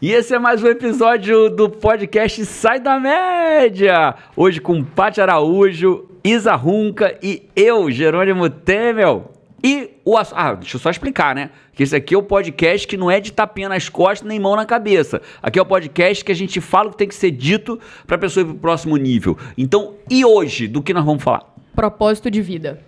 E esse é mais um episódio do podcast Sai da Média. Hoje com Paty Araújo, Isa Runca e eu, Jerônimo Temel. E deixa eu só explicar, né? Que esse aqui é o podcast que não é de tapinha nas costas nem mão na cabeça. Aqui é o podcast que a gente fala o que tem que ser dito para a pessoa ir pro próximo nível. Então, e hoje, do que nós vamos falar? Propósito de vida.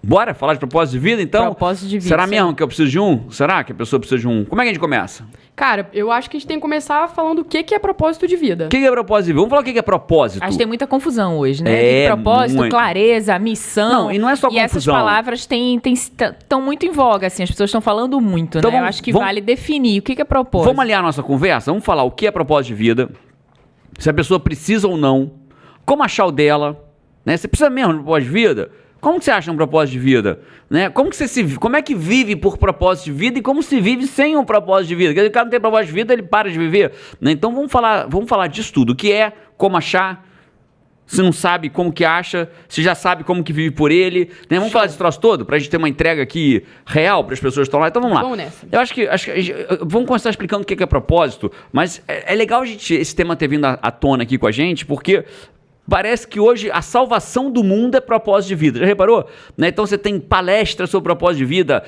Bora falar de propósito de vida, então? Propósito de vida. Será mesmo que eu preciso de um? Será que a pessoa precisa de um? Como é que a gente começa? Cara, eu acho que a gente tem que começar falando o que é propósito de vida. O que é propósito de vida? Vamos falar o que é propósito. Acho que tem muita confusão hoje, né? Propósito, muito. Clareza, missão. Não, e não é só confusão. E essas palavras estão muito em voga, assim. As pessoas estão falando muito, então, né? Eu acho que vale definir o que é propósito. Vamos alinhar a nossa conversa? Vamos falar o que é propósito de vida, se a pessoa precisa ou não, como achar o dela, né? Você precisa mesmo de propósito de vida? Como que você acha um propósito de vida? Né? Como é que vive por propósito de vida e como se vive sem um propósito de vida? Porque o cara não tem propósito de vida, ele para de viver. Né? Então vamos falar disso tudo. O que é, como achar, se não sabe como que acha, se já sabe como que vive por ele. Né? Vamos falar desse troço todo, pra gente ter uma entrega aqui real para as pessoas que estão lá. Então vamos lá. Vamos nessa. Eu acho que vamos começar explicando o que é propósito, mas é legal esse tema ter vindo à tona aqui com a gente, porque parece que hoje a salvação do mundo é propósito de vida. Já reparou? Né? Então você tem palestras sobre propósito de vida,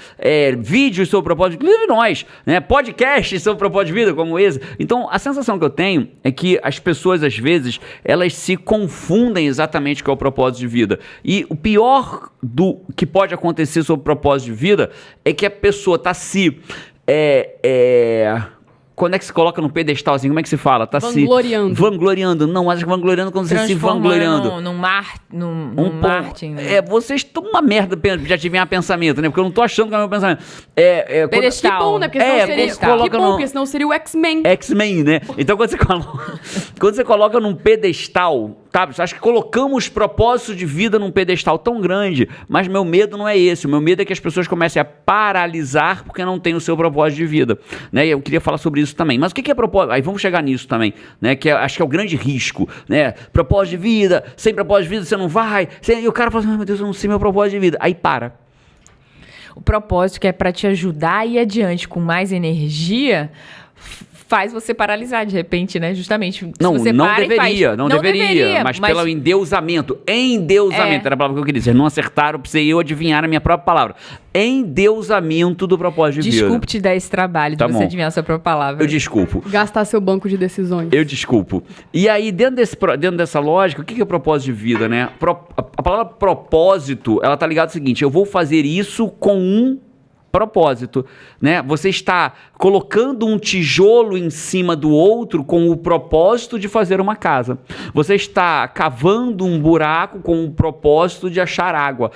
vídeos sobre propósito de vida, inclusive nós, né? Podcasts sobre propósito de vida, como esse. Então a sensação que eu tenho é que as pessoas, às vezes, elas se confundem exatamente com o propósito de vida. E o pior do que pode acontecer sobre o propósito de vida é que a pessoa está se... Quando é que se coloca no pedestal, assim, como é que se fala? Tá vangloriando. Vangloriando. Não, acho que vangloriando quando você se vangloriando. Num Martin. Vocês estão uma merda de adivinhar pensamento, né? Porque eu não tô achando que é o meu pensamento. Pedestal. Que bom, né? Porque senão seria... porque senão seria o X-Men. X-Men, né? Então quando você coloca num pedestal, tá? Acho que colocamos propósito de vida num pedestal tão grande, mas meu medo não é esse. O meu medo é que as pessoas comecem a paralisar porque não tem o seu propósito de vida, né? E eu queria falar sobre isso também. Mas o que é propósito? Aí vamos chegar nisso também, né? Acho que é o grande risco, né? Propósito de vida, sem propósito de vida você não vai. E o cara fala assim, meu Deus, eu não sei meu propósito de vida. Aí para. O propósito que é para te ajudar a ir adiante com mais energia faz você paralisar de repente, né? Justamente. Não deveria, mas pelo endeusamento. Endeusamento era a palavra que eu queria dizer. Vocês não acertaram, precisei eu adivinhar a minha própria palavra. Endeusamento do propósito de vida. Desculpe te dar esse trabalho de você adivinhar a sua própria palavra. Eu desculpo. Gastar seu banco de decisões. Eu desculpo. E aí, dentro dessa lógica, o que é propósito de vida, né? A palavra propósito, ela tá ligada ao seguinte: eu vou fazer isso com um propósito, né? Você está colocando um tijolo em cima do outro com o propósito de fazer uma casa. Você está cavando um buraco com o propósito de achar água.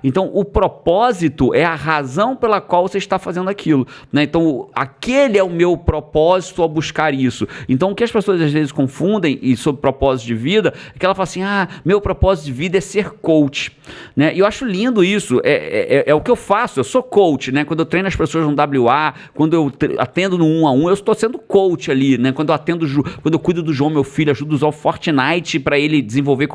Então, o propósito é a razão pela qual você está fazendo aquilo, né? Então, aquele é o meu propósito ao buscar isso. Então, o que as pessoas às vezes confundem e sobre propósito de vida é que ela fala assim, meu propósito de vida é ser coach, né? E eu acho lindo isso. É o que eu faço. Eu sou coach, né? Quando eu treino as pessoas no WA, quando eu atendo no 1-a-1, eu estou sendo coach ali, né? Quando eu cuido do João, meu filho, ajudo a usar o Fortnite para ele desenvolver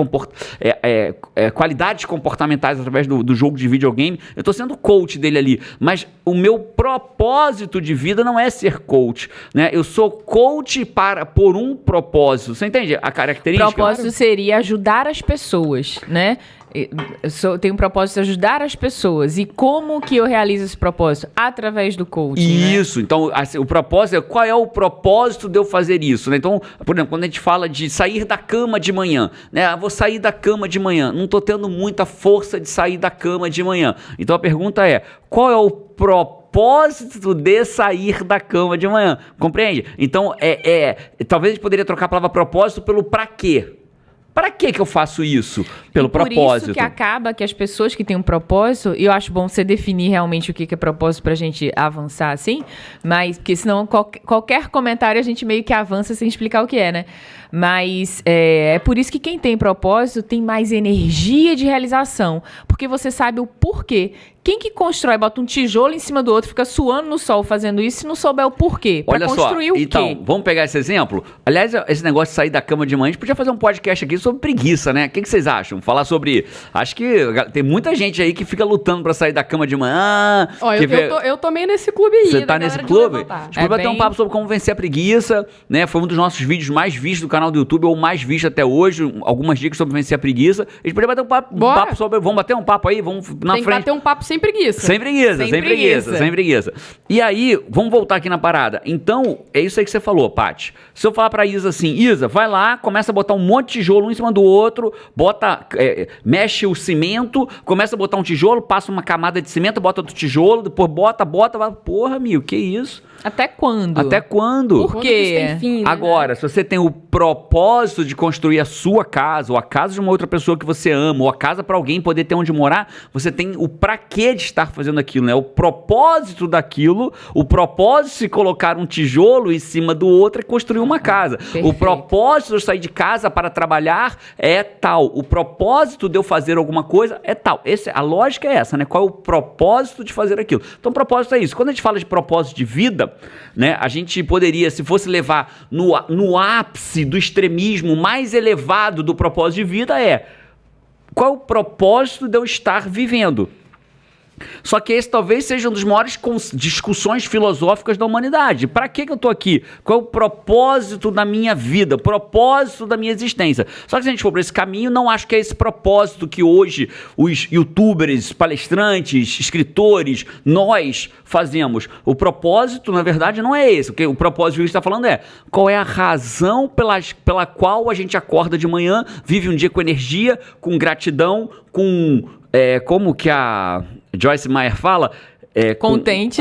qualidades comportamentais através do jogo de videogame, eu estou sendo coach dele ali. Mas o meu propósito de vida não é ser coach, né? Eu sou coach por um propósito. Você entende a característica? O propósito seria ajudar as pessoas, né? Eu tenho um propósito de ajudar as pessoas. E como que eu realizo esse propósito? Através do coaching. Isso, né? Então assim, o propósito é qual é o propósito de eu fazer isso, né? Então, por exemplo, quando a gente fala de sair da cama de manhã, né? Vou sair da cama de manhã, não estou tendo muita força de sair da cama de manhã. Então a pergunta é, qual é o propósito de sair da cama de manhã? Compreende? Então, talvez a gente poderia trocar a palavra propósito pelo pra quê. Para que eu faço isso? Pelo propósito. Por isso que acaba que as pessoas que têm um propósito, e eu acho bom você definir realmente o que é propósito pra gente avançar assim, mas porque senão qualquer comentário a gente meio que avança sem explicar o que é, né? Mas é por isso que quem tem propósito tem mais energia de realização, porque você sabe o porquê Quem que constrói, bota um tijolo em cima do outro, fica suando no sol fazendo isso, se não souber o porquê? Pra Olha construir só, o quê? então, vamos pegar esse exemplo? Aliás, esse negócio de sair da cama de manhã, a gente podia fazer um podcast aqui sobre preguiça, né? O que vocês acham? Falar sobre... Acho que tem muita gente aí que fica lutando pra sair da cama de manhã. Ó, eu tô meio nesse clube aí. Você tá nesse clube? A gente pode bater um bem- papo sobre como vencer a preguiça, né? Foi um dos nossos vídeos mais vistos do canal do YouTube, ou mais visto até hoje, algumas dicas sobre vencer a preguiça. A gente poderia bater um papo, Bora. sobre... Vamos bater um papo aí, vamos na Tem que frente. bater um papo sem preguiça. Sem preguiça. E aí, vamos voltar aqui na parada. Então, é isso aí que você falou, Paty. Se eu falar pra Isa assim, Isa, vai lá, começa a botar um monte de tijolo um em cima do outro, mexe o cimento, começa a botar um tijolo, passa uma camada de cimento, bota outro tijolo, depois bota, vai, porra, amigo, que isso? Até quando? Até quando? Por Quando que isso quê? tem fim, né? Agora, se você tem o propósito de construir a sua casa, ou a casa de uma outra pessoa que você ama, ou a casa para alguém poder ter onde morar, você tem o pra quê de estar fazendo aquilo, né? O propósito daquilo, o propósito de colocar um tijolo em cima do outro é construir uma casa. Perfeito. O propósito de eu sair de casa para trabalhar é tal. O propósito de eu fazer alguma coisa é tal. A lógica é essa, né? Qual é o propósito de fazer aquilo? Então, o propósito é isso. Quando a gente fala de propósito de vida, né? A gente poderia, se fosse levar no ápice do extremismo mais elevado do propósito de vida, qual é o propósito de eu estar vivendo? Só que esse talvez seja um dos maiores discussões filosóficas da humanidade. Para que eu tô aqui? Qual é o propósito da minha vida? Propósito da minha existência? Só que se a gente for por esse caminho, não acho que é esse propósito que hoje os youtubers, palestrantes, escritores, nós fazemos. O propósito, na verdade, não é esse. O propósito que a gente está falando é qual é a razão pela qual a gente acorda de manhã, vive um dia com energia, com gratidão, com... como que a Joyce Meyer fala? Contente.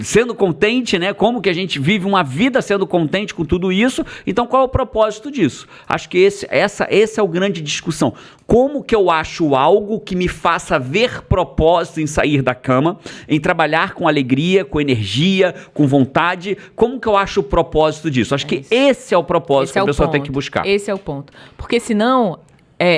Sendo contente, né? Como que a gente vive uma vida sendo contente com tudo isso. Então, qual é o propósito disso? Acho que esse é o grande discussão. Como que eu acho algo que me faça ver propósito em sair da cama, em trabalhar com alegria, com energia, com vontade? Como que eu acho o propósito disso? Acho que esse é o propósito que a pessoa tem que buscar. Esse é o ponto. Porque senão...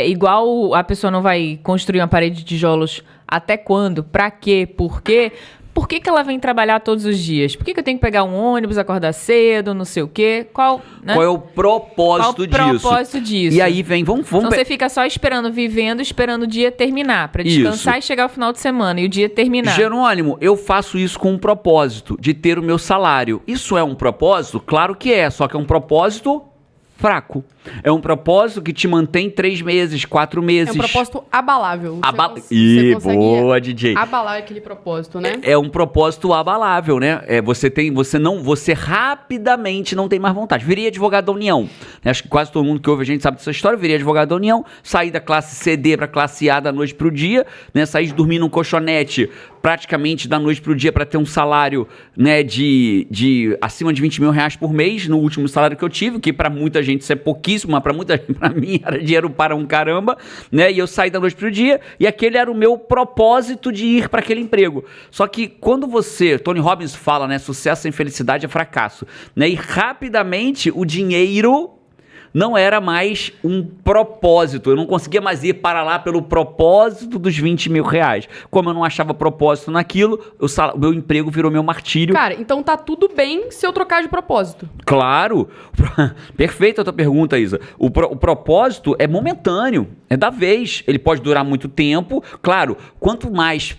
igual a pessoa não vai construir uma parede de tijolos até quando? Pra quê? Por quê? Por que ela vem trabalhar todos os dias? Por que eu tenho que pegar um ônibus, acordar cedo, não sei o quê? Qual é o propósito disso? Qual o propósito disso? E aí vamos então você fica só vivendo, esperando o dia terminar, pra descansar e chegar o final de semana e o dia terminar. Jerônimo, eu faço isso com um propósito, de ter o meu salário. Isso é um propósito? Claro que é, só que é um propósito fraco. É um propósito que te mantém 3 meses, 4 meses. É um propósito abalável. Você boa, DJ. Abalar aquele propósito, né? É um propósito abalável, né? Você rapidamente não tem mais vontade. Virei advogado da União. Acho que quase todo mundo que ouve a gente sabe dessa história. Virei advogado da União, saí da classe CD para classe A da noite pro dia, né? Saí de dormir num colchonete praticamente da noite pro dia para ter um salário, né, de acima de 20 mil reais por mês, no último salário que eu tive, que para muita gente isso é pouquíssimo, mas para mim era dinheiro para um caramba, né? E eu saí da noite pro dia e aquele era o meu propósito de ir para aquele emprego. Só que quando Tony Robbins fala, né, sucesso sem felicidade é fracasso, né? E rapidamente o dinheiro não era mais um propósito. Eu não conseguia mais ir para lá pelo propósito dos 20 mil reais. Como eu não achava propósito naquilo, o meu emprego virou meu martírio. Cara, então tá tudo bem se eu trocar de propósito. Claro. Perfeita a tua pergunta, Isa. O propósito é momentâneo, é da vez. Ele pode durar muito tempo. Claro, quanto mais...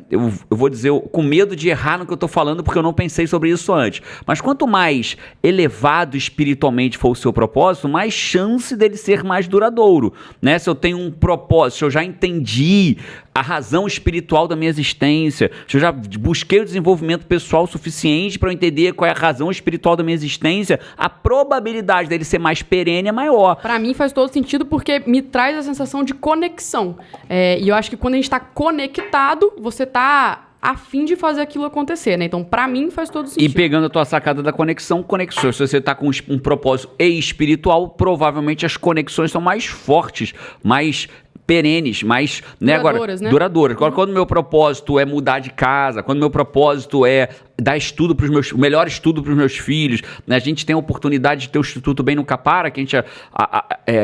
eu vou dizer, com medo de errar no que eu tô falando, porque eu não pensei sobre isso antes. Mas quanto mais elevado espiritualmente for o seu propósito, mais chance dele ser mais duradouro, né? Se eu tenho um propósito, se eu já entendi a razão espiritual da minha existência, se eu já busquei o desenvolvimento pessoal suficiente para eu entender qual é a razão espiritual da minha existência, a probabilidade dele ser mais perene é maior. Pra mim faz todo sentido porque me traz a sensação de conexão. E eu acho que quando a gente tá conectado, você tá a fim de fazer aquilo acontecer, né? Então, pra mim, faz todo sentido. E pegando a tua sacada da conexões. Se você tá com um propósito espiritual, provavelmente as conexões são mais fortes, mais perenes, mais, né, duradouras, agora, né? duradouras. Agora, quando o meu propósito é mudar de casa, quando o meu propósito é dar estudo para o melhor estudo para os meus filhos, né? A gente tem a oportunidade de ter o Instituto Bem no Capara, que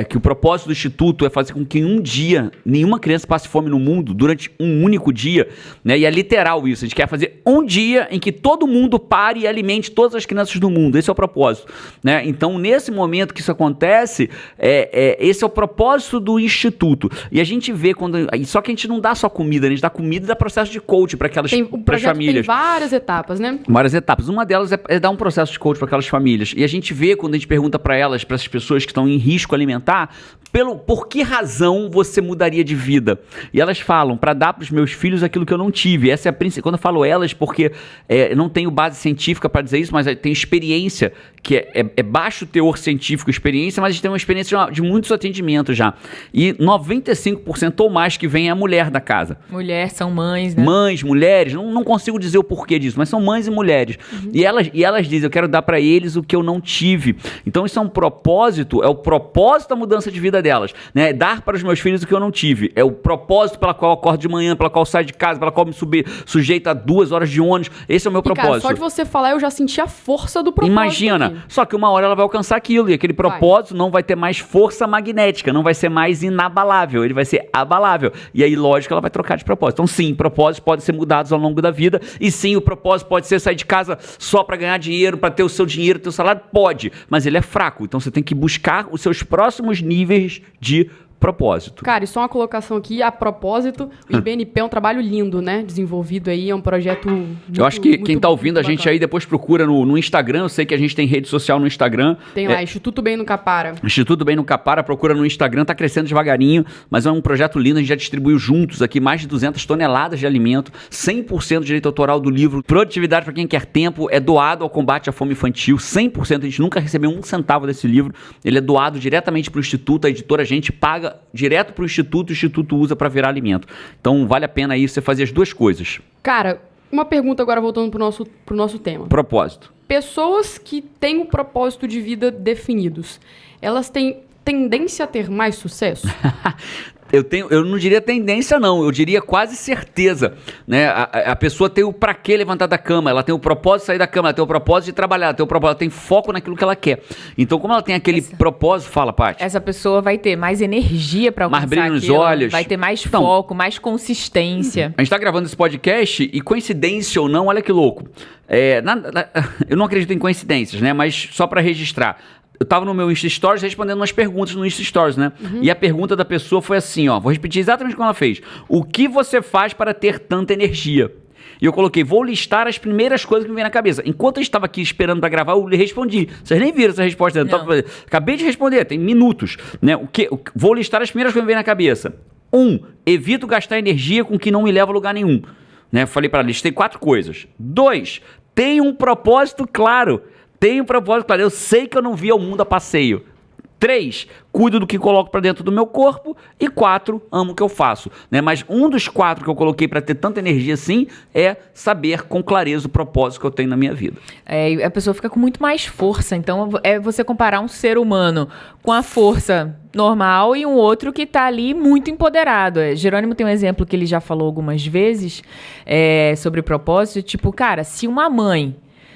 que o propósito do Instituto é fazer com que em um dia nenhuma criança passe fome no mundo durante um único dia, né? E é literal isso, a gente quer fazer um dia em que todo mundo pare e alimente todas as crianças do mundo, esse é o propósito, né? Então, nesse momento que isso acontece, esse é o propósito do Instituto, e a gente vê só que a gente não dá só comida, a gente dá comida e dá processo de coach para aquelas famílias. Tem várias etapas, né? Várias etapas. Uma delas é dar um processo de coach para aquelas famílias. E a gente vê, quando a gente pergunta para elas, para essas pessoas que estão em risco alimentar, por que razão você mudaria de vida? E elas falam, para dar para os meus filhos aquilo que eu não tive. Essa é a principal. Quando eu falo elas, porque eu não tenho base científica para dizer isso, mas tenho experiência, que é baixo teor científico, experiência, mas a gente tem uma experiência de muitos atendimentos já. E 95% ou mais que vem é a mulher da casa. Mulher, são mães, né? Mães, mulheres, não consigo dizer o porquê disso, mas são mães e mulheres. Uhum. E elas dizem, eu quero dar para eles o que eu não tive. Então isso é um propósito, é o propósito da mudança de vida delas, né? Dar para os meus filhos o que eu não tive. É o propósito pela qual eu acordo de manhã, pela qual eu saio de casa, pela qual eu me sujeito a 2 horas de ônibus. Esse é o meu propósito. Cara, só de você falar, eu já senti a força do propósito. Imagina, aqui. Só que uma hora ela vai alcançar aquilo, e aquele propósito não vai ter mais força magnética, não vai ser mais inabalável, ele vai ser abalável. E aí, lógico, ela vai trocar de propósito. Então, sim, propósitos podem ser mudados ao longo da vida, e sim, o propósito pode ser sair de casa só para ganhar dinheiro, para ter o seu dinheiro, ter o salário, pode, mas ele é fraco. Então, você tem que buscar os seus próximos níveis de propósito. Cara, e só uma colocação aqui, a propósito, o IBNP é um trabalho lindo, né? Desenvolvido aí, é um projeto muito, eu acho que quem tá ouvindo a bacana. gente aí, depois procura no Instagram, eu sei que a gente tem rede social no Instagram. Tem lá, Instituto Bem no Capara. Instituto Bem no Capara, procura no Instagram, tá crescendo devagarinho, mas é um projeto lindo, a gente já distribuiu juntos aqui mais de 200 toneladas de alimento, 100% direito autoral do livro, produtividade para quem quer tempo, é doado ao combate à fome infantil, 100%, a gente nunca recebeu um centavo desse livro, ele é doado diretamente pro Instituto, a editora a gente paga direto para o Instituto usa para virar alimento. Então, vale a pena aí você fazer as duas coisas. Cara, uma pergunta agora voltando pro nosso tema. Propósito. Pessoas que têm um propósito de vida definidos, elas têm tendência a ter mais sucesso? Eu não diria tendência, não. Eu diria quase certeza, né? A pessoa tem o pra quê levantar da cama, ela tem o propósito de sair da cama, ela tem o propósito de trabalhar, ela tem o propósito, ela tem foco naquilo que ela quer. Então, como ela tem aquele propósito, fala, Paty. Essa pessoa vai ter mais energia pra alcançar mais brilho nos aquilo, olhos. vai ter mais foco, mais consistência. A gente tá gravando esse podcast e, coincidência ou não, olha que louco. Eu não acredito em coincidências, né? Mas só pra registrar. Eu tava no meu Insta Stories respondendo umas perguntas no Insta Stories, né? Uhum. E a pergunta da pessoa foi assim, ó. Vou repetir exatamente como ela fez. O que você faz para ter tanta energia? E eu coloquei, vou listar as primeiras coisas que me vêm na cabeça. Enquanto eu estava aqui esperando para gravar, eu respondi. Vocês nem viram essa resposta. Acabei de responder, tem minutos. Né? Vou listar as primeiras coisas que me vêm na cabeça. 1. Evito gastar energia com o que não me leva a lugar nenhum. Né? Falei para ela, listei 4 coisas. 2. Tenho um propósito claro. Tenho um propósito claro. Eu sei que eu não vi ao mundo a passeio. 3, cuido do que coloco para dentro do meu corpo. E 4, amo o que eu faço. Né? Mas um dos 4 que eu coloquei para ter tanta energia assim é saber com clareza o propósito que eu tenho na minha vida. A pessoa fica com muito mais força. Então, é você comparar um ser humano com a força normal e um outro que está ali muito empoderado. Jerônimo tem um exemplo que ele já falou algumas vezes sobre propósito. Tipo, cara, se uma mãe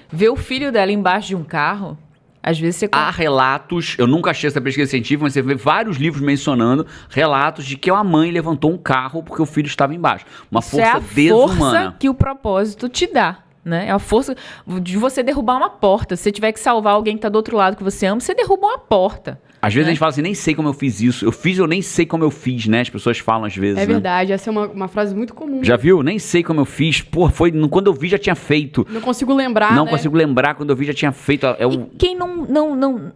vê o filho dela embaixo de um carro... Às vezes você... Há relatos, eu nunca achei essa pesquisa científica, mas você vê vários livros mencionando relatos de que uma mãe levantou um carro porque o filho estava embaixo. Uma força desumana. Força que o propósito te dá, né? É a força de você derrubar uma porta. Se você tiver que salvar alguém que está do outro lado que você ama, você derruba uma porta. Às vezes a gente fala assim, nem sei como eu fiz isso. Eu nem sei como eu fiz, né? As pessoas falam às vezes, É verdade, essa é uma frase muito comum. Já viu? Nem sei como eu fiz. Pô, quando eu vi já tinha feito. Não consigo lembrar, Não consigo lembrar, quando eu vi já tinha feito. E quem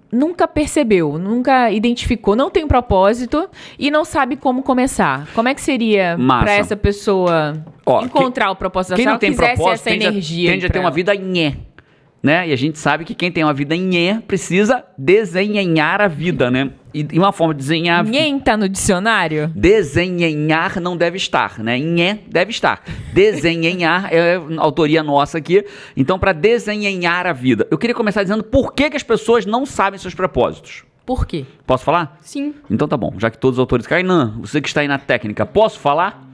nunca percebeu, nunca identificou, não tem um propósito e não sabe como começar. Como é que seria para essa pessoa encontrar o propósito? Quem não tem propósito essa energia tende a ter uma vida nhé. Né? E a gente sabe que quem tem uma vida nhé precisa desenhar a vida, né? E uma forma de desenhar... Nhé tá no dicionário? Desenhar não deve estar, né? Nhé deve estar. Desenhar é autoria nossa aqui. Então, para desenhar a vida. Eu queria começar dizendo por que as pessoas não sabem seus propósitos. Por quê? Posso falar? Sim. Então tá bom. Já que todos os autores... Kainan, você que está aí na técnica, posso falar?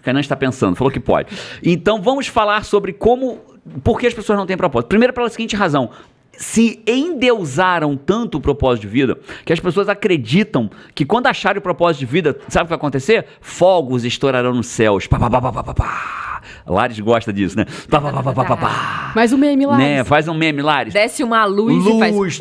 Kainan está pensando, falou que pode. Então, vamos falar sobre como Por que as pessoas não têm propósito? Primeiro, pela seguinte razão. Se endeusaram tanto o propósito de vida que as pessoas acreditam que quando acharem o propósito de vida, sabe o que vai acontecer? Fogos estourarão nos céus. Pá, pá, pá, pá, pá, pá, pá. Lares gosta disso, né? Pá, pá, pá, pá, pá, pá, pá. Mas o meme, Lares. Né? Faz um meme, Lares. Desce uma luz e faz...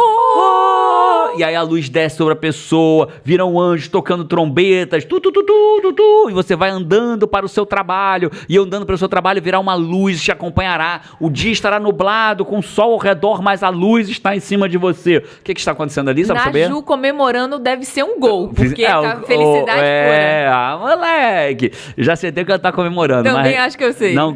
E aí a luz desce sobre a pessoa, vira um anjo tocando trombetas, e você vai andando para o seu trabalho, e andando para o seu trabalho virá uma luz, te acompanhará, o dia estará nublado, com o sol ao redor, mas a luz está em cima de você. O que está acontecendo ali, sabe saber? Naju comemorando deve ser um gol, porque tá felicidade pura. Moleque, já sei até que ela tá comemorando. Também mas acho que eu sei. Não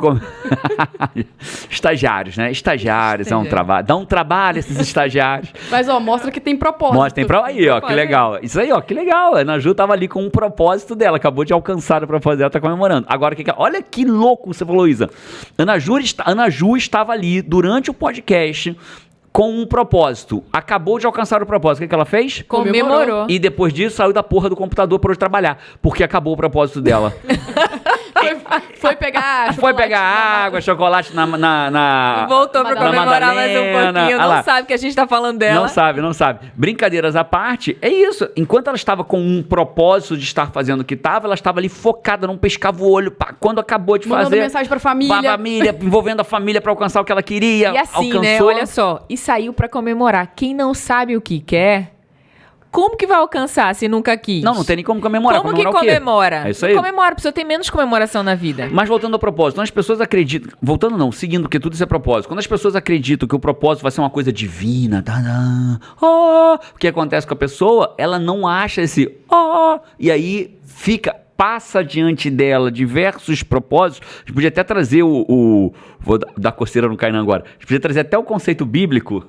Estagiários, né? Estagiários é um trabalho. Dá um trabalho esses estagiários. Mas, ó, mostra que tem propósito. Mostra, tem aí, ó, que legal. Isso aí, ó, que legal. A Ana Ju tava ali com um propósito dela, acabou de alcançar o propósito dela, tá comemorando. Agora, olha que louco você falou, Isa. Ana Ju estava ali durante o podcast com um propósito. Acabou de alcançar o propósito. O que ela fez? Comemorou. E depois disso, saiu da porra do computador para trabalhar, porque acabou o propósito dela. Foi pegar chocolate. Foi pegar água, chocolate na Voltou pra comemorar mais um pouquinho. Não sabe que a gente tá falando dela. Não sabe. Brincadeiras à parte, é isso. Enquanto ela estava com um propósito de estar fazendo o que estava, ela estava ali focada, não pescava o olho. Quando acabou de mandando fazer... mensagem pra família. Envolvendo a família para alcançar o que ela queria. E assim, alcançou. né? Olha só. E saiu pra comemorar. Quem não sabe o que quer... Como que vai alcançar se nunca quis? Não tem nem como comemorar. Como que comemora? É isso aí. Comemora, a pessoa tem menos comemoração na vida. Mas voltando ao propósito, quando as pessoas acreditam... Voltando não, seguindo, porque tudo isso é propósito. Quando as pessoas acreditam que o propósito vai ser uma coisa divina, o que acontece com a pessoa? Ela não acha esse... E aí passa diante dela diversos propósitos. A gente podia até trazer vou dar coceira no Kainan agora. A gente podia trazer até o conceito bíblico...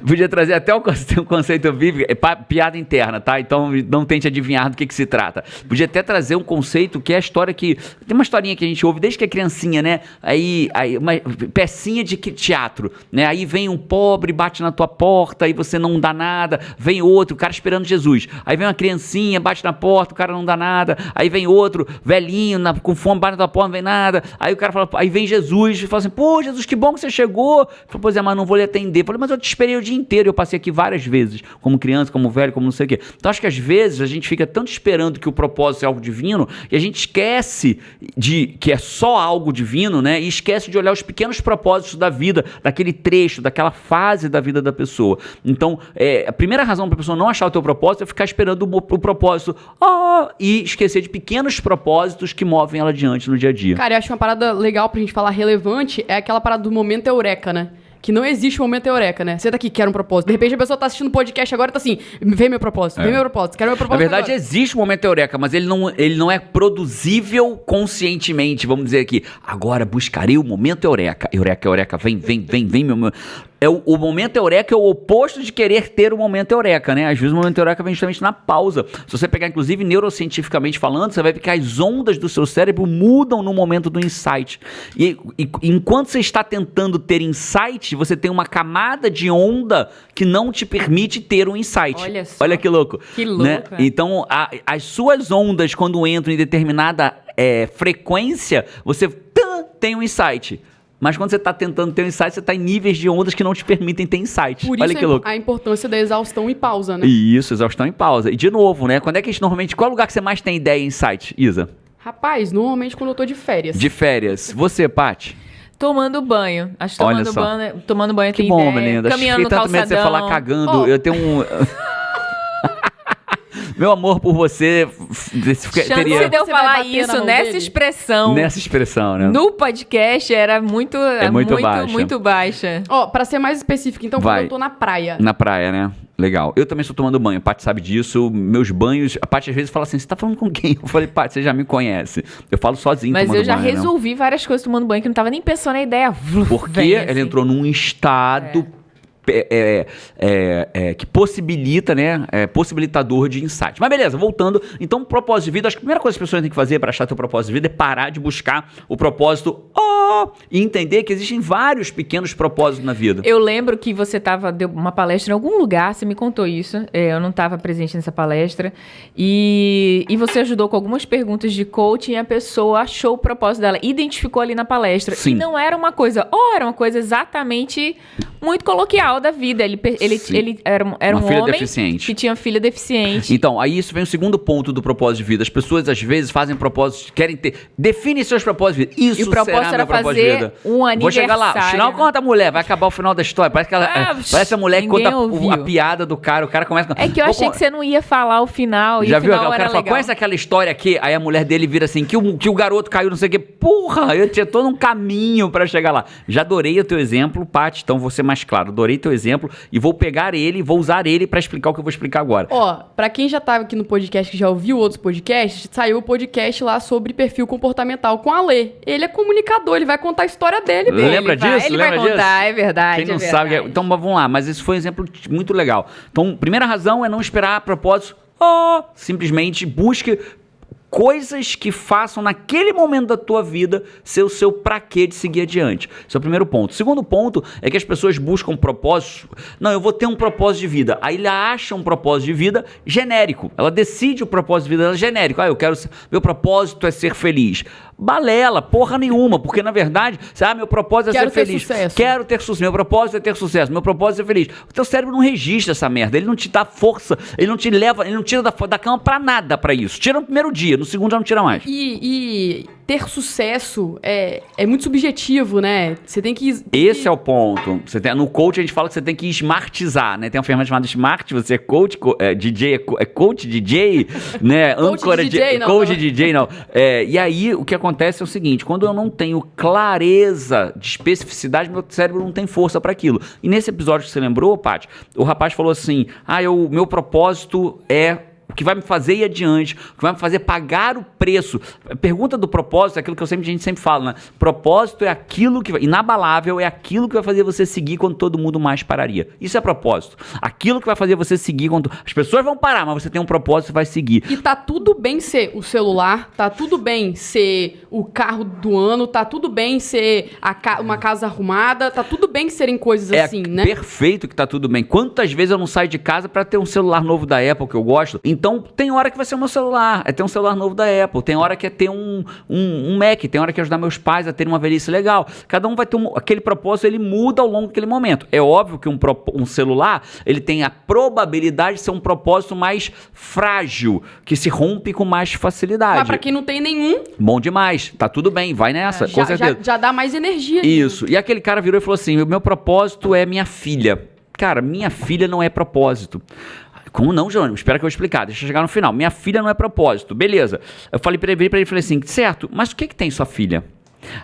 Podia trazer até o conceito bíblico, piada interna, tá? Então não tente adivinhar do que se trata. Podia até trazer um conceito que é a história que... Tem uma historinha que a gente ouve desde que é criancinha, né? Aí uma pecinha de teatro, né? Aí vem um pobre, bate na tua porta, aí você não dá nada. Vem outro, o cara esperando Jesus. Aí vem uma criancinha, bate na porta, o cara não dá nada. Aí vem outro, velhinho, com fome, bate na tua porta, não vem nada. Aí o cara fala, aí vem Jesus e fala assim, pô, Jesus, que bom que você chegou. Eu falei, pois é, mas não vou lhe atender. Eu falei, mas eu te esperei o dia inteiro, eu passei aqui várias vezes, como criança, como velho, como não sei o quê. Então acho que às vezes a gente fica tanto esperando que o propósito é algo divino, e a gente esquece de que é só algo divino, né? E esquece de olhar os pequenos propósitos da vida, daquele trecho, daquela fase da vida da pessoa. Então, a primeira razão para a pessoa não achar o teu propósito é ficar esperando o propósito e esquecer de pequenos propósitos que movem ela adiante no dia a dia. Cara, eu acho uma parada legal pra gente falar relevante é aquela parada do momento eureka, né? Que não existe momento eureka, né? Você tá aqui, quer um propósito. De repente a pessoa tá assistindo o podcast agora e tá assim, vem meu propósito, quero meu propósito Na verdade, agora. existe um momento eureka, mas ele não é produzível conscientemente, vamos dizer aqui. Agora buscarei o momento eureka. Eureka, vem, meu... O momento eureka é o oposto de querer ter o momento eureka, né? Às vezes o momento eureka vem justamente na pausa. Se você pegar, inclusive, neurocientificamente falando, você vai ver que as ondas do seu cérebro mudam no momento do insight. E enquanto você está tentando ter insight, você tem uma camada de onda que não te permite ter um insight. Olha que louco. Que louco. Né? Então, as suas ondas, quando entram em determinada frequência, você tem um insight. Mas quando você está tentando ter um insight, você está em níveis de ondas que não te permitem ter insight. Por Olha isso que louco. A importância da exaustão e pausa, né? Isso, exaustão e pausa. E de novo, né? Quando é que a gente normalmente... Qual é o lugar que você mais tem ideia e insight, Isa? Rapaz, normalmente quando eu tô de férias. De férias. Você, Paty? Tomando banho. Acho que tomando banho que tem bom, ideia. menina. Caminhando no tanto medo de você falar cagando. Eu tenho um... Meu amor por você teria... Chance de eu Você vai falar bater na isso mão nessa dele? expressão. Nessa expressão, né? No podcast era muito baixa. muito baixa. Ó, pra ser mais específico, então, Vai. quando eu tô na praia. Na praia, né? Legal. Eu também estou tomando banho. A Paty sabe disso. Meus banhos... A Paty às vezes fala assim, você tá falando com quem? Eu falei, Paty, você já me conhece. Eu falo sozinho Mas tomando eu já banho, resolvi várias coisas tomando banho que não tava nem pensando na ideia. Porque Vem, ela assim. entrou num estado... que possibilita, né? Possibilitador de insight. Mas beleza, voltando. Então, propósito de vida, acho que a primeira coisa que as pessoas têm que fazer para achar seu propósito de vida é parar de buscar o propósito e entender que existem vários pequenos propósitos na vida. Eu lembro que você deu uma palestra em algum lugar, você me contou isso, eu não estava presente nessa palestra, e você ajudou com algumas perguntas de coaching e a pessoa achou o propósito dela, identificou ali na palestra. Sim. E não era uma coisa, era uma coisa exatamente muito coloquial da vida. Ele era Uma um filha homem deficiente. que tinha filha deficiente. Então, aí isso vem o segundo ponto do propósito de vida. As pessoas, às vezes, fazem propósitos, querem ter... Define seus propósitos de vida. Isso E o propósito será era meu propósito de fazer vida. um Vou chegar lá. aniversário. Final conta a mulher. Vai acabar o final da história. Parece que parece a mulher que ninguém conta ouviu. a piada do cara. O cara começa... É que eu achei que você não ia falar o final, e Já o viu? final O cara era fala, legal. conhece aquela história aqui? Aí a mulher dele vira assim, que o garoto caiu, não sei o quê. Porra, eu tinha todo um caminho pra chegar lá. Já adorei o teu exemplo, Paty, então vou ser mais claro. Adorei teu exemplo e vou pegar ele, vou usar ele pra explicar o que eu vou explicar agora. Ó, pra quem já tava aqui no podcast, que já ouviu outros podcasts, saiu o podcast lá sobre perfil comportamental com a Lê. Ele é comunicador, ele vai contar a história dele, bem. Lembra disso? Ele Lembra vai contar, disso? é verdade. Quem não é sabe... verdade. Então vamos lá, mas esse foi um exemplo muito legal. Então, primeira razão é não esperar propósito. Simplesmente busque coisas que façam naquele momento da tua vida ser o seu pra quê de seguir adiante. Esse é o primeiro ponto. O segundo ponto é que as pessoas buscam propósitos. Não, eu vou ter um propósito de vida. Aí ela acha um propósito de vida genérico. Ela decide o propósito de vida dela genérico. Meu propósito é ser feliz. Balela, porra nenhuma, porque na verdade, meu propósito é Quero ser ter feliz. sucesso. Quero ter sucesso. Meu propósito é ter sucesso. Meu propósito é ser feliz. O teu cérebro não registra essa merda. Ele não te dá força. Ele não te leva, ele não tira da cama pra nada pra isso. Tira no primeiro dia, no segundo já não tira mais. E ter sucesso é muito subjetivo, né? Você tem que... Esse é o ponto. No coach a gente fala que você tem que smartizar, né? Tem uma ferramenta chamada Smart, você é coach, DJ, coach, DJ, né? Coach Âncora, DJ, não, coach não. DJ, não. E aí o que acontece é o seguinte, quando eu não tenho clareza de especificidade, meu cérebro não tem força para aquilo. E nesse episódio que você lembrou, Paty, o rapaz falou assim, meu propósito é o que vai me fazer ir adiante, o que vai me fazer pagar o preço. A pergunta do propósito é aquilo que a gente sempre fala, né? Propósito é aquilo que inabalável, é aquilo que vai fazer você seguir quando todo mundo mais pararia. Isso é propósito. Aquilo que vai fazer você seguir quando... As pessoas vão parar, mas você tem um propósito e vai seguir. E tá tudo bem ser o celular, tá tudo bem ser o carro do ano, tá tudo bem ser uma casa arrumada, tá tudo bem serem coisas assim, né? É perfeito que tá tudo bem. Quantas vezes eu não saio de casa para ter um celular novo da Apple que eu gosto? Então, tem hora que vai ser o meu celular, é ter um celular novo da Apple, tem hora que é ter um Mac, tem hora que é ajudar meus pais a terem uma velhice legal. Cada um vai ter aquele propósito, ele muda ao longo daquele momento. É óbvio que um celular, ele tem a probabilidade de ser um propósito mais frágil, que se rompe com mais facilidade. Mas pra quem não tem nenhum, Bom demais, tá tudo bem, vai nessa, com certeza. já dá mais energia. Isso, e aquele cara virou e falou assim, o meu propósito é minha filha. Cara, minha filha não é propósito. Como não, Jerônimo? Espera que eu vou explicar. Deixa eu chegar no final. Minha filha não é propósito. Beleza. Eu falei pra ele, falei assim, certo, mas o que tem sua filha?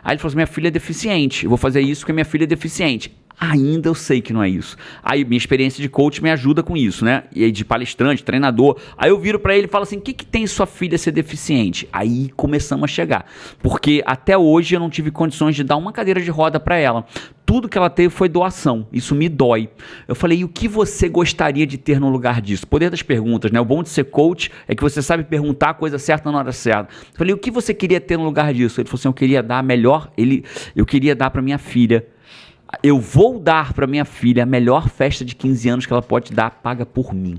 Aí ele falou assim, minha filha é deficiente. Eu vou fazer isso porque minha filha é deficiente. Ainda eu sei que não é isso. Aí minha experiência de coach me ajuda com isso, né? E aí de palestrante, treinador. Aí eu viro pra ele e falo assim, o que tem sua filha ser deficiente? Aí começamos a chegar. Porque até hoje eu não tive condições de dar uma cadeira de roda pra ela. Tudo que ela teve foi doação. Isso me dói. Eu falei, e o que você gostaria de ter no lugar disso? Poder das perguntas, né? O bom de ser coach é que você sabe perguntar a coisa certa na hora certa. Eu falei, o que você queria ter no lugar disso? Ele falou assim, eu queria dar eu queria dar pra minha filha. Eu vou dar pra minha filha a melhor festa de 15 anos que ela pode dar, paga por mim.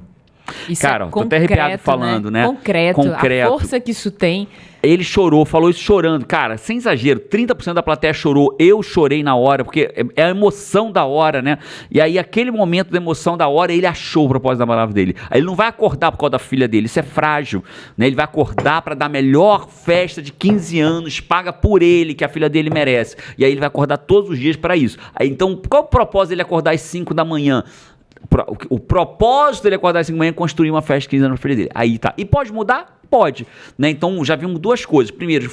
Isso Cara, é tô até arrepiado falando, né? Concreto, a força que isso tem. Ele chorou, falou isso chorando. Cara, sem exagero, 30% da plateia chorou. Eu chorei na hora, porque é a emoção da hora, né? E aí, aquele momento da emoção da hora, ele achou o propósito da palavra dele. Aí ele não vai acordar por causa da filha dele, isso é frágil, né? Ele vai acordar pra dar a melhor festa de 15 anos, paga por ele, que a filha dele merece. E aí ele vai acordar todos os dias pra isso. Aí, então, qual o propósito dele acordar às 5 da manhã? O propósito dele acordar às 5 da manhã é construir uma festa de 15 anos pra filha dele. Aí tá. E pode mudar? Pode. Né? Então já vimos duas coisas. Primeiro,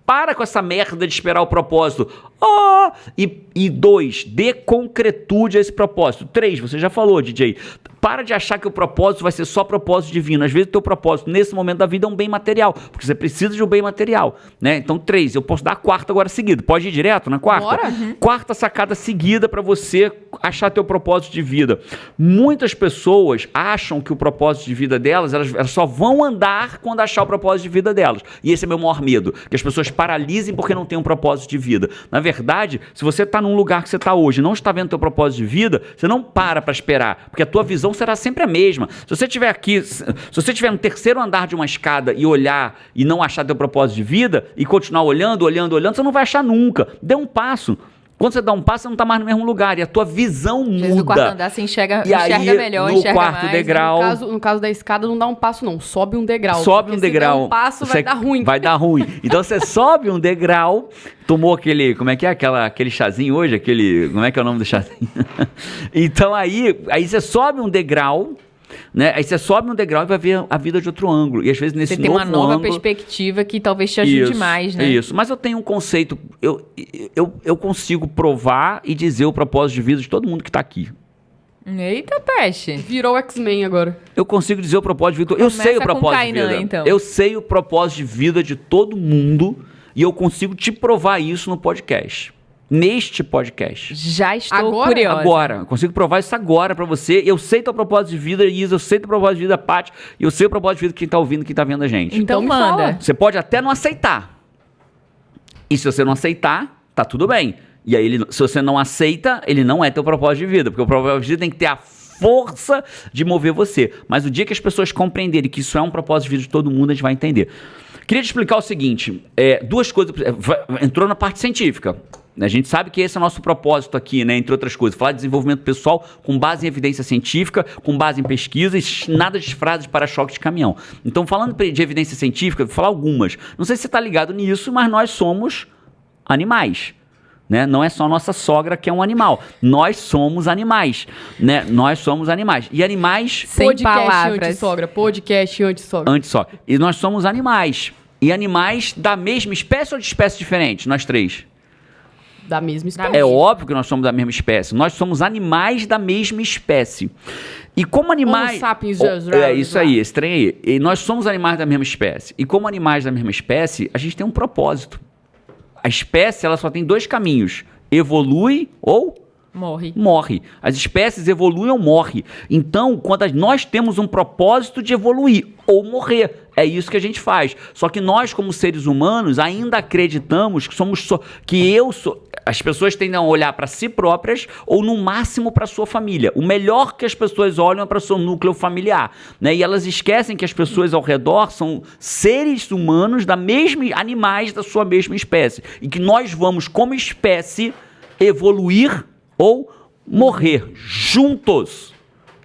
para com essa merda de esperar o propósito. E 2, dê concretude a esse propósito. 3, você já falou, DJ. Para de achar que o propósito vai ser só propósito divino. Às vezes o teu propósito nesse momento da vida é um bem material, porque você precisa de um bem material, né? Então 3, eu posso dar a quarta agora seguida. Pode ir direto na quarta? Bora. Quarta sacada seguida para você achar teu propósito de vida. Muitas pessoas acham que o propósito de vida delas, elas só vão andar quando achar o propósito de vida delas. E esse é meu maior medo, que as pessoas paralisem porque não tem um propósito de vida. Na verdade, se você está num lugar que você está hoje e não está vendo teu propósito de vida, você não para esperar, porque a tua visão será sempre a mesma. Se você estiver aqui, se você estiver no terceiro andar de uma escada e olhar e não achar teu propósito de vida e continuar olhando, você não vai achar nunca. Dê um passo. Quando você dá um passo, você não está mais no mesmo lugar e a tua visão muda. No quarto andar você enxerga melhor, no enxerga quarto mais. degrau, No caso da escada, não dá um passo, não. Sobe um degrau. Sobe um Se degrau. der um passo, vai dar ruim. Vai dar ruim. Então você sobe um degrau, tomou aquele, como é que é? Aquele chazinho hoje, como é que é o nome do chazinho? Então aí você sobe um degrau, né? Aí você sobe um degrau e vai ver a vida de outro ângulo. E às vezes nesse você tem uma nova ângulo, perspectiva que talvez te ajude mais, né? Isso. Mas eu tenho um conceito, eu consigo provar e dizer o propósito de vida de todo mundo que está aqui. Eita, peste. Virou X-Men agora. Eu consigo dizer o propósito de vida. Eu sei o propósito de vida. Então. Eu sei o propósito de vida de todo mundo e eu consigo te provar isso no podcast. Neste podcast. Já estou Agora? curiosa. Agora. Eu consigo provar isso agora pra você. Eu sei teu propósito de vida, Isa. Eu sei teu propósito de vida, Paty. E eu sei o propósito de vida de quem tá ouvindo, quem tá vendo a gente. Então me manda. fala. Você pode até não aceitar. E se você não aceitar, tá tudo bem. E aí, se você não aceita, ele não é teu propósito de vida. Porque o propósito de vida tem que ter a força de mover você. Mas o dia que as pessoas compreenderem que isso é um propósito de vida de todo mundo, a gente vai entender. Queria te explicar o seguinte. Duas coisas. Entrou na parte científica. A gente sabe que esse é o nosso propósito aqui, né? Entre outras coisas. Falar de desenvolvimento pessoal com base em evidência científica, com base em pesquisas, nada de frases de para-choque de caminhão. Então, falando de evidência científica, vou falar algumas. Não sei se você está ligado nisso, mas nós somos animais. Né? Não é só nossa sogra que é um animal. Nós somos animais, né? Nós somos animais. E animais... Sem palavras. Podcast anti-sogra. Anti-sogra. E nós somos animais. E animais da mesma espécie ou de espécies diferentes? Nós três. Da mesma espécie. É óbvio que nós somos da mesma espécie. Nós somos animais da mesma espécie. E como animais... Homo sapiens. É isso aí, esse trem aí. E nós somos animais da mesma espécie. E como animais da mesma espécie, a gente tem um propósito. A espécie, ela só tem 2 caminhos. Evolui ou... morre. As espécies evoluem ou morrem. Então, quando nós temos um propósito de evoluir ou morrer, é isso que a gente faz. Só que nós, como seres humanos, ainda acreditamos que as pessoas tendem a olhar para si próprias ou, no máximo, para sua família. O melhor que as pessoas olham é para o seu núcleo familiar. Né? E elas esquecem que as pessoas ao redor são seres humanos animais da sua mesma espécie. E que nós vamos, como espécie, evoluir ou morrer juntos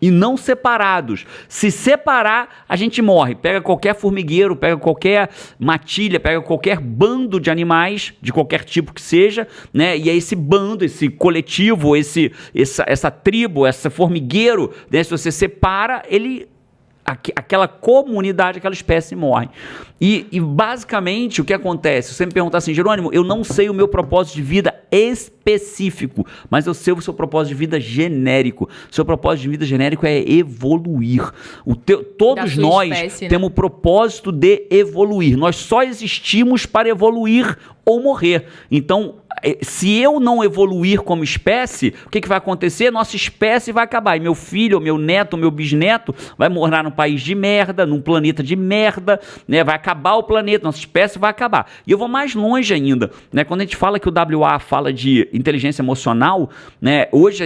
e não separados. Se separar, a gente morre. Pega qualquer formigueiro, pega qualquer matilha, pega qualquer bando de animais, de qualquer tipo que seja, né? E é esse bando, esse coletivo, essa tribo, esse formigueiro, né? Se você separa, aquela comunidade, aquela espécie morre. E basicamente o que acontece? Se você me perguntar assim, Jerônimo, eu não sei o meu propósito de vida específico, mas eu sei o seu propósito de vida genérico. O seu propósito de vida genérico é evoluir. Todos nós espécie, temos o propósito de evoluir. Nós só existimos para evoluir ou morrer. Então, se eu não evoluir como espécie, o que vai acontecer? Nossa espécie vai acabar. E meu filho, ou meu neto, ou meu bisneto vai morar num país de merda, num planeta de merda, né? Vai acabar o planeta, nossa espécie vai acabar. E eu vou mais longe ainda, né? Quando a gente fala que o WA fala de inteligência emocional, né? Hoje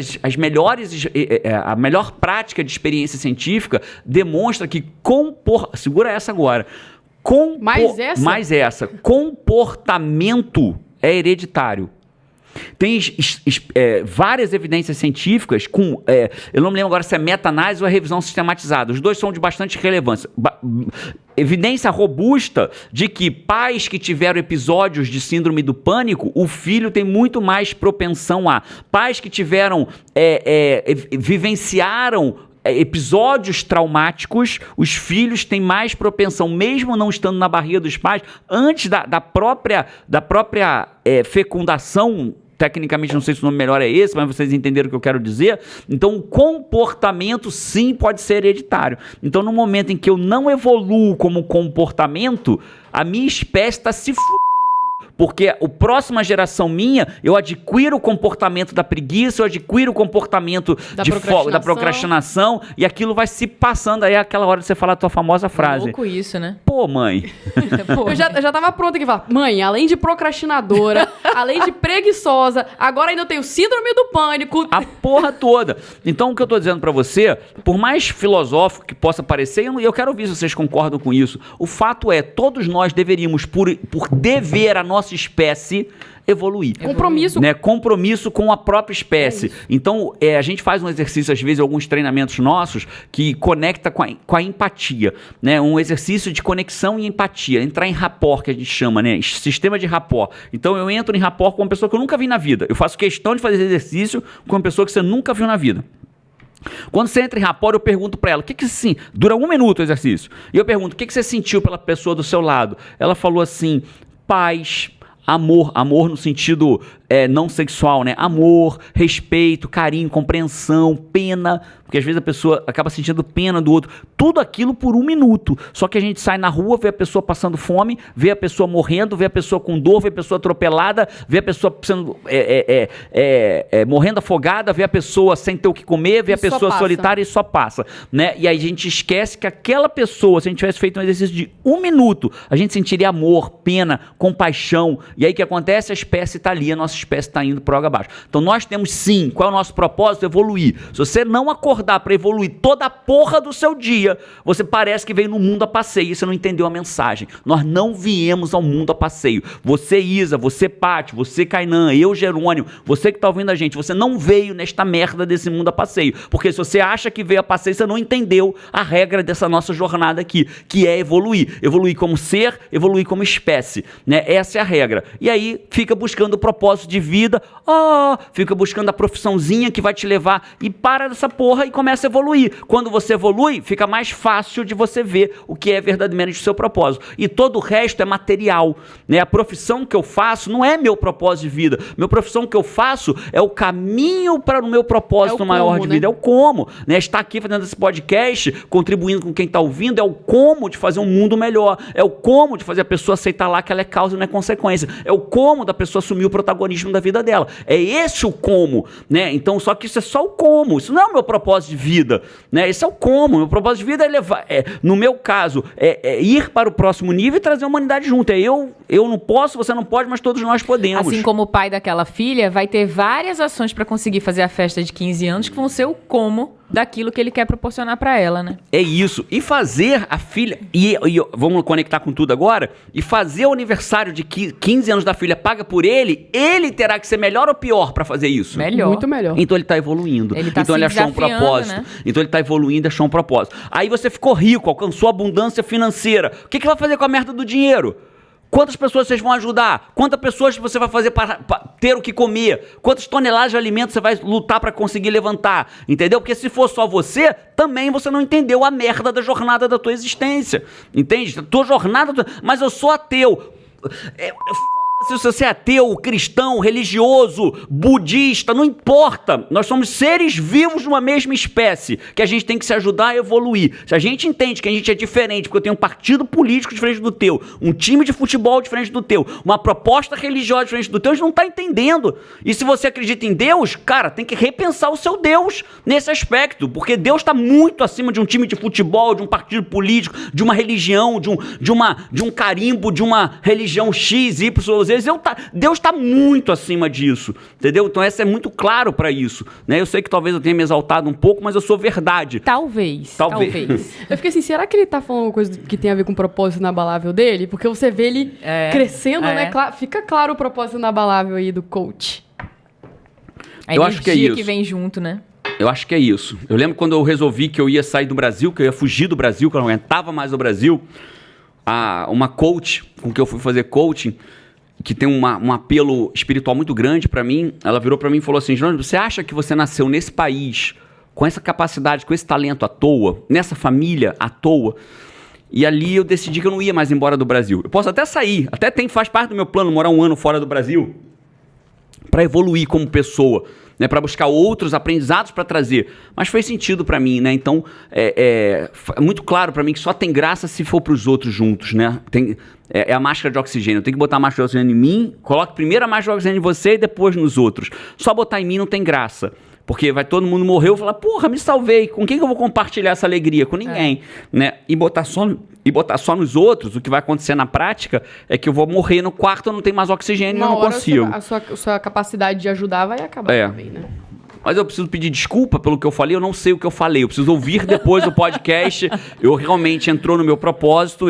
a melhor prática de experiência científica demonstra que segura essa agora. Mais essa. Comportamento é hereditário. Tem várias evidências científicas eu não me lembro agora se é meta-análise ou é revisão sistematizada. Os dois são de bastante relevância. Evidência robusta de que pais que tiveram episódios de síndrome do pânico, o filho tem muito mais propensão a. Pais que vivenciaram episódios traumáticos, os filhos têm mais propensão, mesmo não estando na barriga dos pais, antes da própria fecundação tecnicamente não sei se o nome melhor é esse, mas vocês entenderam o que eu quero dizer. Então, o comportamento sim pode ser hereditário. Então, no momento em que eu não evoluo como comportamento, a minha espécie está se fudendo. Porque a próxima geração minha, eu adquiro o comportamento da preguiça, eu adquiro o comportamento da procrastinação, e aquilo vai se passando. Aí é aquela hora de você falar a tua famosa frase. É louco isso, né? Pô, mãe. Eu já tava pronta aqui, falar, mãe, além de procrastinadora, além de preguiçosa, agora ainda eu tenho síndrome do pânico. A porra toda. Então, o que eu tô dizendo pra você, por mais filosófico que possa parecer, eu quero ouvir se vocês concordam com isso. O fato é, todos nós deveríamos, por dever a nossa espécie, evoluir. Compromisso. Né? Compromisso com a própria espécie. Então, a gente faz um exercício, às vezes, alguns treinamentos nossos, que conecta com a empatia. Né? Um exercício de conexão e empatia. Entrar em rapport, que a gente chama, né? Sistema de rapport. Então, eu entro em rapport com uma pessoa que eu nunca vi na vida. Eu faço questão de fazer esse exercício com uma pessoa que você nunca viu na vida. Quando você entra em rapport, eu pergunto pra ela, o que sim, dura 1 minuto o exercício. E eu pergunto, o que você sentiu pela pessoa do seu lado? Ela falou assim, paz, amor no sentido não sexual, né? Amor, respeito, carinho, compreensão, pena, porque às vezes a pessoa acaba sentindo pena do outro. Tudo aquilo por 1 minuto. Só que a gente sai na rua, vê a pessoa passando fome, vê a pessoa morrendo, vê a pessoa com dor, vê a pessoa atropelada, vê a pessoa sendo, morrendo afogada, vê a pessoa sem ter o que comer, vê a pessoa solitária e só passa. Né? E aí a gente esquece que aquela pessoa, se a gente tivesse feito um exercício de 1 minuto, a gente sentiria amor, pena, compaixão. E aí o que acontece? A espécie está ali, a nossa espécie está indo por água abaixo. Então nós temos sim, qual é o nosso propósito? Evoluir. Se você não acordar para evoluir toda a porra do seu dia, você parece que veio no mundo a passeio e você não entendeu a mensagem. Nós não viemos ao mundo a passeio. Você, Isa, você, Paty, você, Kainan, eu, Jerônimo, você que está ouvindo a gente, você não veio nesta merda desse mundo a passeio. Porque se você acha que veio a passeio, você não entendeu a regra dessa nossa jornada aqui, que é evoluir. Evoluir como ser, evoluir como espécie. Né? Essa é a regra. E aí fica buscando o propósito de vida, fica buscando a profissãozinha que vai te levar e para dessa porra e começa a evoluir. Quando você evolui, fica mais fácil de você ver o que é verdadeiramente o seu propósito. E todo o resto é material. Né? A profissão que eu faço não é meu propósito de vida. Minha profissão que eu faço é o caminho para o meu propósito maior de vida. É o como. Né? Estar aqui fazendo esse podcast, contribuindo com quem está ouvindo, é o como de fazer um mundo melhor. É o como de fazer a pessoa aceitar lá que ela é causa e não é consequência. É o como da pessoa assumir o protagonismo da vida dela. É esse o como, né? Então, só que isso é só o como. Isso não é o meu propósito de vida, né? Esse é o como. Meu propósito de vida é levar, no meu caso, ir para o próximo nível e trazer a humanidade junto. Eu não posso, você não pode, mas todos nós podemos. Assim como o pai daquela filha vai ter várias ações para conseguir fazer a festa de 15 anos que vão ser o como daquilo que ele quer proporcionar para ela, né? É isso. E fazer a filha... E vamos conectar com tudo agora. E fazer o aniversário de 15 anos da filha paga por ele terá que ser melhor ou pior para fazer isso? Melhor. Muito melhor. Então ele tá evoluindo. Então ele achou um propósito. Né? Então ele tá evoluindo e achou um propósito. Aí você ficou rico, alcançou abundância financeira. O que vai fazer com a merda do dinheiro? Quantas pessoas vocês vão ajudar? Quantas pessoas você vai fazer para ter o que comer? Quantas toneladas de alimento você vai lutar para conseguir levantar? Entendeu? Porque se for só você, também você não entendeu a merda da jornada da tua existência. Entende? Tua jornada... Mas eu sou ateu. Se você é ateu, cristão, religioso, budista, não importa. Nós somos seres vivos de uma mesma espécie, que a gente tem que se ajudar a evoluir. Se a gente entende que a gente é diferente, porque eu tenho um partido político diferente do teu, um time de futebol diferente do teu, uma proposta religiosa diferente do teu, a gente não está entendendo. E se você acredita em Deus, cara, tem que repensar o seu Deus nesse aspecto, porque Deus está muito acima de um time de futebol, de um partido político, de uma religião, de um carimbo, de uma religião X, Y, Z. Deus está muito acima disso, entendeu? Então essa é muito claro para isso, né? Eu sei que talvez eu tenha me exaltado um pouco, mas eu sou verdade. Talvez. Eu fiquei assim, será que ele tá falando uma coisa que tem a ver com o propósito inabalável dele? Porque você vê ele crescendo, né? Fica claro o propósito inabalável aí do coach. A eu acho que é isso. Que vem junto, né? Eu acho que é isso. Eu lembro quando eu resolvi que eu ia sair do Brasil, que eu ia fugir do Brasil, que eu não aguentava mais o Brasil, uma coach com que eu fui fazer coaching, que tem um apelo espiritual muito grande para mim, ela virou para mim e falou assim: Jerônimo, você acha que você nasceu nesse país com essa capacidade, com esse talento à toa, nessa família à toa? E ali eu decidi que eu não ia mais embora do Brasil. Eu posso até sair, faz parte do meu plano morar 1 ano fora do Brasil. para evoluir como pessoa, né, para buscar outros aprendizados para trazer. Mas fez sentido para mim, né? Então, é muito claro para mim que só tem graça se for para os outros juntos, né? É a máscara de oxigênio. Eu tenho que botar a máscara de oxigênio em mim, coloco primeiro a máscara de oxigênio em você e depois nos outros. Só botar em mim não tem graça. Porque vai todo mundo morrer, eu vou falar, porra, me salvei. Com quem que eu vou compartilhar essa alegria? Com ninguém, né? E botar só nos outros, o que vai acontecer na prática é que eu vou morrer no quarto, eu não tenho mais oxigênio, eu não consigo. A sua capacidade de ajudar vai acabar também, né? Mas eu preciso pedir desculpa pelo que eu falei, eu não sei o que eu falei. Eu preciso ouvir depois o podcast. Eu realmente entrou no meu propósito.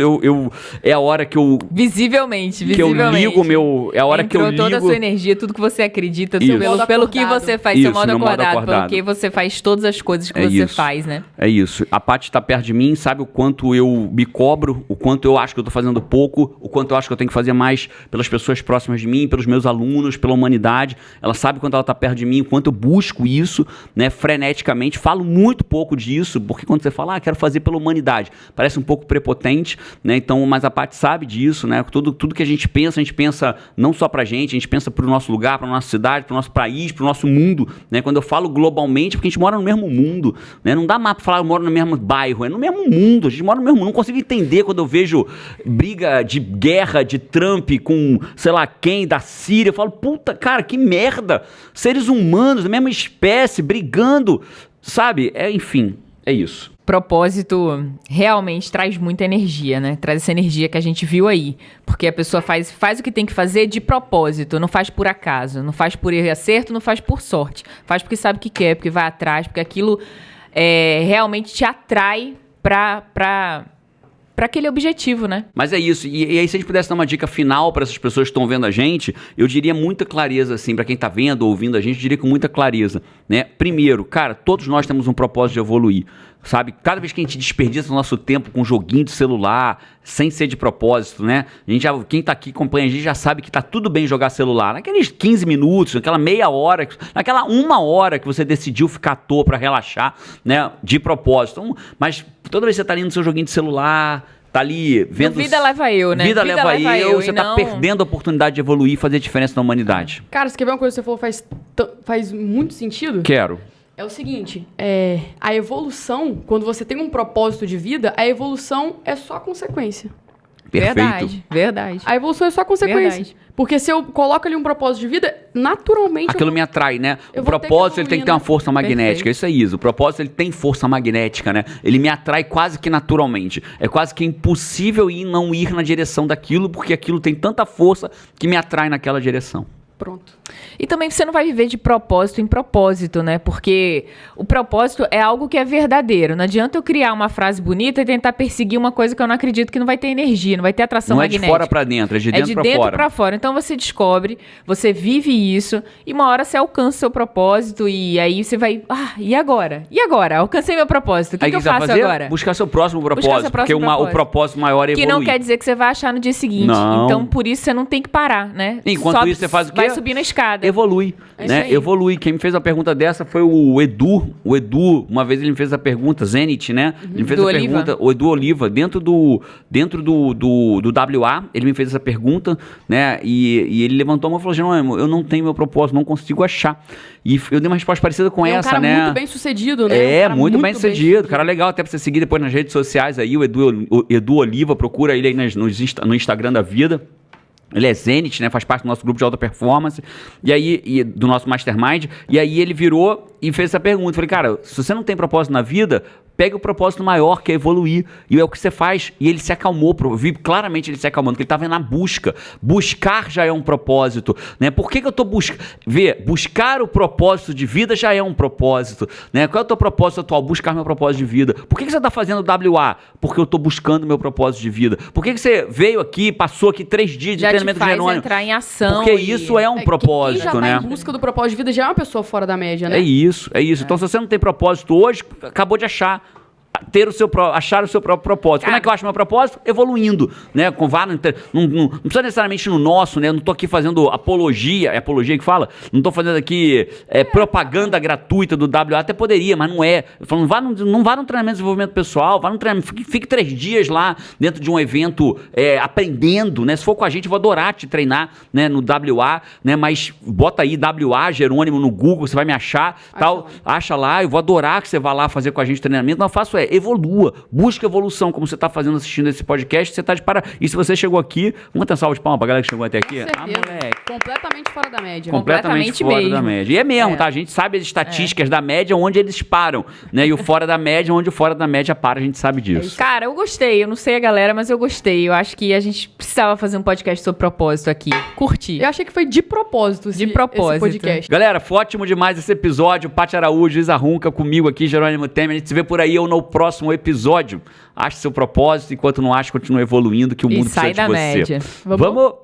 É a hora que eu... Visivelmente. Que eu ligo o meu... É a hora que eu ligo... Entrou toda a sua energia, tudo que você acredita, pelo que você faz, Isso, seu modo modo acordado, pelo que você faz todas as coisas que você faz, né? É isso. A Paty tá perto de mim, sabe o quanto eu me cobro, o quanto eu acho que eu tô fazendo pouco, o quanto eu acho que eu tenho que fazer mais pelas pessoas próximas de mim, pelos meus alunos, pela humanidade. Ela sabe quando ela tá perto de mim, o quanto eu busco isso, né, freneticamente. Falo muito pouco disso, porque quando você fala, quero fazer pela humanidade, parece um pouco prepotente, né? Então, mas a Paty sabe disso, né? Tudo que a gente pensa não só pra gente, a gente pensa pro nosso lugar, pra nossa cidade, pro nosso país, pro nosso mundo, né? Quando eu falo globalmente, porque a gente mora no mesmo mundo, né? Não dá mais pra falar, eu moro no mesmo bairro, é no mesmo mundo, a gente mora no mesmo mundo. Não consigo entender quando eu vejo briga de guerra de Trump com, sei lá quem, da Síria. Eu falo, puta, cara, que merda! Seres humanos, da mesma espécie, brigando, sabe? Enfim, é isso. Propósito realmente traz muita energia, né? Traz essa energia que a gente viu aí. Porque a pessoa faz o que tem que fazer de propósito, não faz por acaso, não faz por erro e acerto, não faz por sorte. Faz porque sabe o que quer, porque vai atrás, porque aquilo realmente te atrai para aquele objetivo, né? Mas é isso. E aí, se a gente pudesse dar uma dica final para essas pessoas que estão vendo a gente, eu diria muita clareza, assim, para quem está vendo ou ouvindo a gente, eu diria com muita clareza, né? Primeiro, cara, todos nós temos um propósito de evoluir, sabe? Cada vez que a gente desperdiça o nosso tempo com um joguinho de celular, sem ser de propósito, né? Quem tá aqui acompanha a gente já sabe que tá tudo bem jogar celular. Naqueles 15 minutos, naquela meia hora, naquela 1 hora que você decidiu ficar à toa para relaxar, né? De propósito. Então, mas toda vez que você tá ali no seu joguinho de celular, tá ali vendo... Vida leva eu, né? Vida leva eu, você tá perdendo a oportunidade de evoluir e fazer diferença na humanidade. Cara, você quer ver uma coisa que você falou faz muito sentido? Quero. É o seguinte, a evolução, quando você tem um propósito de vida, a evolução é só consequência. Perfeito. Verdade. A evolução é só consequência. Verdade. Porque se eu coloco ali um propósito de vida, naturalmente... Aquilo me atrai, né? O propósito ele tem que ter uma força magnética. Isso é isso. O propósito ele tem força magnética, né? Ele me atrai quase que naturalmente. É quase que impossível não ir na direção daquilo, porque aquilo tem tanta força que me atrai naquela direção. Pronto. E também você não vai viver de propósito em propósito, né? Porque o propósito é algo que é verdadeiro. Não adianta eu criar uma frase bonita e tentar perseguir uma coisa que eu não acredito, que não vai ter energia, não vai ter atração magnética. Não é de fora pra dentro, é de dentro pra fora. Pra fora. Então você descobre, você vive isso e uma hora você alcança o seu propósito e aí você vai... e agora? E agora? Alcancei meu propósito. O que eu faço agora? Buscar seu próximo propósito. Porque o propósito maior é evoluir. Que não quer dizer que você vai achar no dia seguinte. Não. Então por isso você não tem que parar, né? Enquanto isso você faz o quê? Vai subir na escada. Evolui, né? Evolui. Quem me fez a pergunta dessa foi o Edu. O Edu, uma vez ele me fez a pergunta, Zenit, né? Ele me fez a pergunta, o Edu Oliva, dentro do WA, ele me fez essa pergunta, né? E ele levantou a mão e falou, Jerônimo, eu não tenho meu propósito, não consigo achar. E eu dei uma resposta parecida com essa, né? É um cara muito bem sucedido, né? Muito bem sucedido. Cara legal até pra você seguir depois nas redes sociais aí, o Edu Oliva, procura ele aí no Instagram da vida. Ele é Zenit, né? Faz parte do nosso grupo de alta performance. E aí, do nosso mastermind. E aí ele virou e fez essa pergunta. Eu falei, cara, se você não tem propósito na vida, pega o propósito maior, que é evoluir. E é o que você faz. E ele se acalmou. Vi claramente ele se acalmando, porque ele estava na busca. Buscar já é um propósito, né? Por que eu estou buscando? Buscar o propósito de vida já é um propósito, né? Qual é o teu propósito atual? Buscar meu propósito de vida. Por que você está fazendo WA? Porque eu estou buscando meu propósito de vida. Por que você veio aqui, passou aqui 3 dias de treinamento de Jerônimo? Entrar em ação. Porque isso é um propósito, quem já né? Tá em busca do propósito de vida já é uma pessoa fora da média, né? É isso. Então, se você não tem propósito hoje, acabou de achar. achar o seu próprio propósito. Como é que eu acho meu propósito? Evoluindo, né? Não precisa necessariamente no nosso, né? Eu não tô aqui fazendo apologia, é apologia que fala? Não tô fazendo aqui propaganda gratuita do WA, até poderia, mas não é. Eu falo, não vá no treinamento de desenvolvimento pessoal, vá no treinamento, fique 3 dias lá dentro de um evento aprendendo, né? Se for com a gente, eu vou adorar te treinar, né? No WA, né? Mas bota aí WA Jerônimo no Google, você vai me achar, acha lá, eu vou adorar que você vá lá fazer com a gente treinamento. Não, eu faço evolua, busca evolução, como você está fazendo assistindo esse podcast, você está de parabéns. E se você chegou aqui, vamos ter uma salva de palmas pra galera que chegou até aqui. Moleque. Completamente fora da média. Completamente fora da média. E é mesmo, tá? A gente sabe as estatísticas da média, onde eles param, né? E o fora da média, onde o fora da média para, a gente sabe disso. Cara, eu gostei. Eu não sei a galera, mas eu gostei. Eu acho que a gente precisava fazer um podcast sobre propósito aqui. Curti. Eu achei que foi de propósito esse podcast. Galera, foi ótimo demais esse episódio. Paty Araújo, Isa Runca comigo aqui, Jerônimo Temer. A gente se vê por aí ou no próximo episódio. Ache seu propósito, enquanto não acha, continua evoluindo, que o mundo precisa de você. Média. Vamos!